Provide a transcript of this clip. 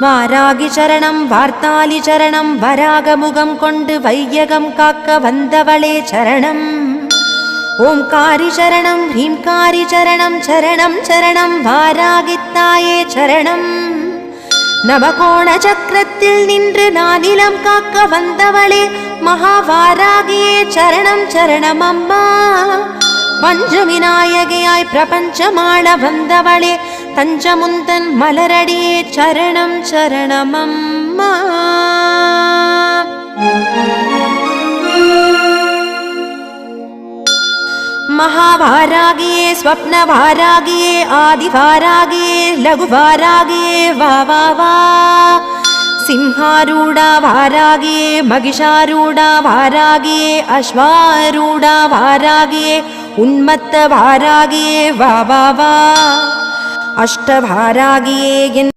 வாராகி சரணம் வார்த்தாலி சரணம் வராகமுகம் கொண்டு வையகம் காக்க வந்தவளே சரணம். ஓம்காரி சரணம் ஹ்ரீம்காரி சரணம் சரணம் சரணம் வாராகித்தாயே சரணம். நவகோண சக்கரத்தில் நின்று நானிலம் காக்க வந்தவளே மகாவாராகியே சரணம் சரணம் அம்மா. பஞ்சவிநாயகியாய் பிரபஞ்சமாள வந்தவளே தஞ்சமுந்தன் மலரடியே சரணம் சரணம் அம்மா. महावारागिये स्वप्नवारागिये आदिवारागिये लघुवारागिये वा वा वा. सिंहारूढा वारागिये महिषारूढा वारागिये अश्वारूढा वारागिये उन्मत्त वारागिये वा वा वा. अष्टवारागिये